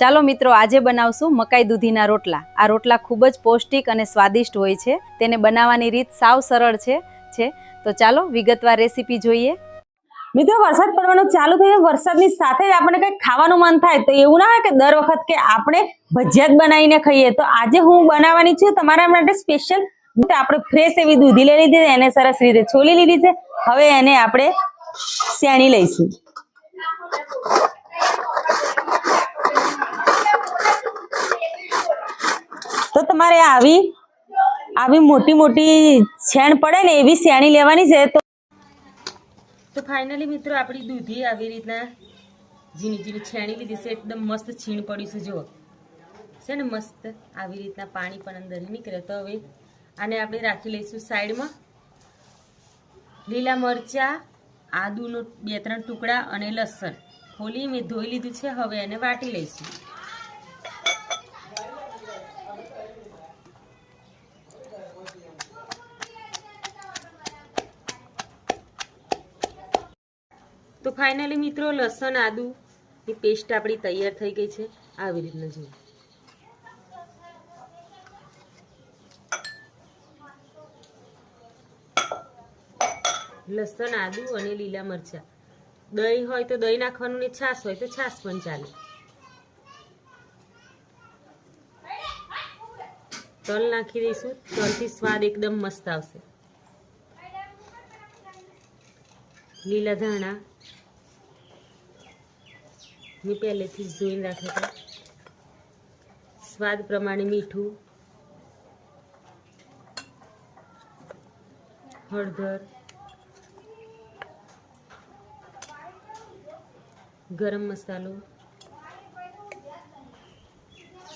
ચાલો મિત્રો, આજે બનાવશું મકાઈ દૂધીના રોટલા। આ રોટલા ખૂબ જ પૌષ્ટિક અને સ્વાદિષ્ટ હોય છે। તેને બનાવવાની રીત સાવ સરળ છે। તો ચાલો વિગતવાર રેસીપી જોઈએ। મિત્રો, વરસાદ પડવાનો ચાલુ થયો, વરસાદની સાથે જ આપણે કંઈક ખાવાનું મન થાય તો એવું ના હોય કે દર વખત કે આપણે ભજીયા જ બનાવીને ખાઈએ। તો આજે હું બનાવવાની છું તમારા માટે સ્પેશિયલ। આપણે ફ્રેશ એવી દૂધી લઈ લીધી છે, એને સરસ રીતે છોલી લીધી છે। હવે એને આપણે શેણી લઈશું। તો તમારે આવી મોટી મોટી છેણ પડે ને એવી શેણી લેવાની છે। તો ફાઇનલી મિત્રો, આપણી દૂધી આવી રીતના ઝીણી ઝીણી છેણી લીધી છે। એકદમ મસ્ત છીણ પડી છે, જુઓ છે ને મસ્ત આવી રીતના પાણી પણ અંદર નીકળે। તો હવે આને આપણે રાખી લઈશું સાઈડમાં। લીલા મરચા, આદુનો 2-3 ટુકડા અને લસણ ખોલી મેં ધોઈ લીધું છે। હવે એને વાટી લઈશું। તો ફાઇનલી મિત્રો, લસણ આદુની પેસ્ટ આપણી તૈયાર થઈ ગઈ છે। આવી રીતના જુઓ। લસણ, આદુ અને લીલા મરચા। દહીં હોય તો દહીં નાખવાનું, ને છાશ હોય તો છાશ પણ ચાલે। તલ નાખી દઈશું। તલથી સ્વાદ એકદમ મસ્ત આવશે। લીલા ધાણા મેં પહેલેથી જ ધોઈને રાખ્યા હતા। સ્વાદ પ્રમાણે મીઠું, હળદર, ગરમ મસાલો,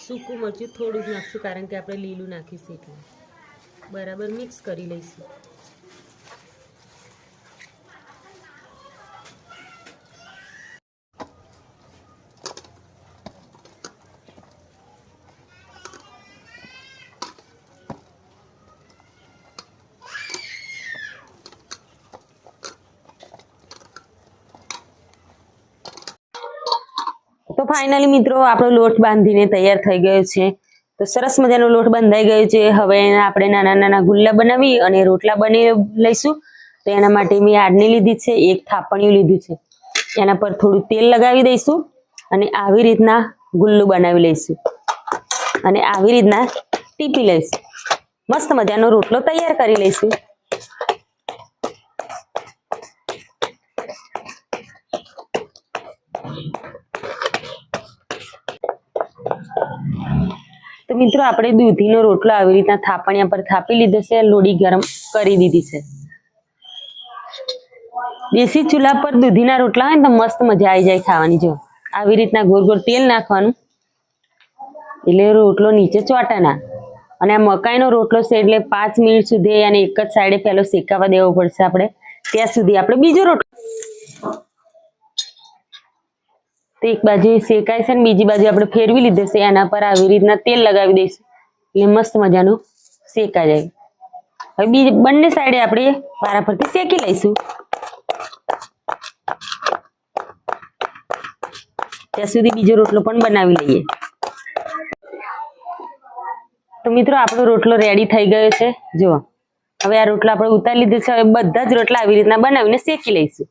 સૂકું મરચું થોડું જ નાખશું, કારણ કે આપણે લીલું નાખીશું એટલે બરાબર મિક્સ કરી લઈશું। તો ફાઇનલી મિત્રો, આપણો લોટ બાંધીને તૈયાર થઈ ગયો છે। તો સરસ મજાનો લોટ બંધાઈ ગયો છે। હવે આપણે નાના નાના ગુલ્લા બનાવી અને રોટલા બની લઈશું। તો એના માટે મેં આડની લીધી છે, એક થાપણિયું લીધું છે। એના પર થોડું તેલ લગાવી દઈશું અને આવી રીતના ગુલ્લું બનાવી લઈશું અને આવી રીતના ટીપી લઈશું। મસ્ત મજાનો રોટલો તૈયાર કરી લઈશું। તો મિત્રો, આપણે દૂધીનો રોટલો આવી રીતના થાપણિયા પર થાપી લીધો છે। લોડી ગરમ કરી દીધી છે। દેશી ચૂલા પર દૂધીના રોટલા હોય ને તો મસ્ત મજા આવી જાય ખાવાની। જો આવી રીતના ગોળ ગોળ તેલ નાખવાનું, એટલે રોટલો નીચે ચોંટે ના। અને આ મકાઈનો રોટલો છે એટલે 5 મિનિટ સુધી અને એક જ સાઈડે પહેલો શેકાવા દેવો પડશે આપણે। ત્યાં સુધી આપણે બીજો રોટલો, તો એક બાજુ શેકાય છે ને બીજી બાજુ આપણે ફેરવી લીધો છે। એના પર આવી રીતના તેલ લગાવી દઈશું એટલે મસ્ત મજાનું શેકાઈ જાય। હવે બંને સાઈડે આપણે વારાફરતી શેકી લઈશું। ત્યાં સુધી બીજો રોટલો પણ બનાવી લઈએ। તો મિત્રો, આપણો રોટલો રેડી થઈ ગયો છે, જુઓ। હવે આ રોટલો આપણે ઉતારી લીધો છે। હવે બધા જ રોટલા આવી રીતના બનાવીને શેકી લઈશું।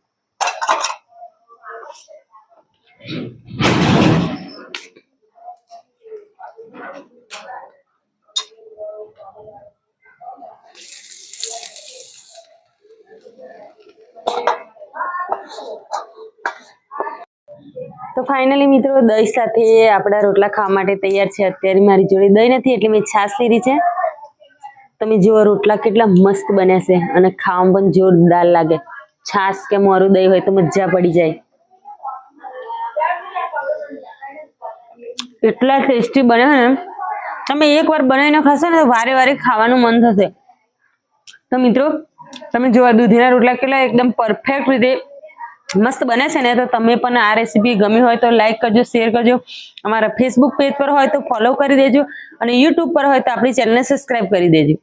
તો ફાઇનલી મિત્રો, દહીં સાથે આપણા રોટલા ખાવા માટે તૈયાર છે। અત્યારે મારી જોડે દહીં નથી એટલે મેં છાશ લીધી છે। તમે જુઓ રોટલા કેટલા મસ્ત બન્યા છે અને ખાવામાં પણ જોરદાર લાગે। છાશ કે મોરું દહીં હોય તો મજા પડી જાય। એટલા ટેસ્ટી બન્યા ને, તમે એકવાર બનાવીને ખાશો ને તો વારે વારે ખાવાનું મન થશે। તો મિત્રો, તમે જોવા દૂધીના રોટલા કેટલા એકદમ પરફેક્ટ રીતે મસ્ત બને છે ને। તો તમે પણ આ રેસીપી ગમી હોય તો લાઈક કરજો, શેર કરજો। અમારા ફેસબુક પેજ પર હોય તો ફોલો કરી દેજો અને યુટ્યુબ પર હોય તો આપણી ચેનલને સબસ્ક્રાઈબ કરી દેજો।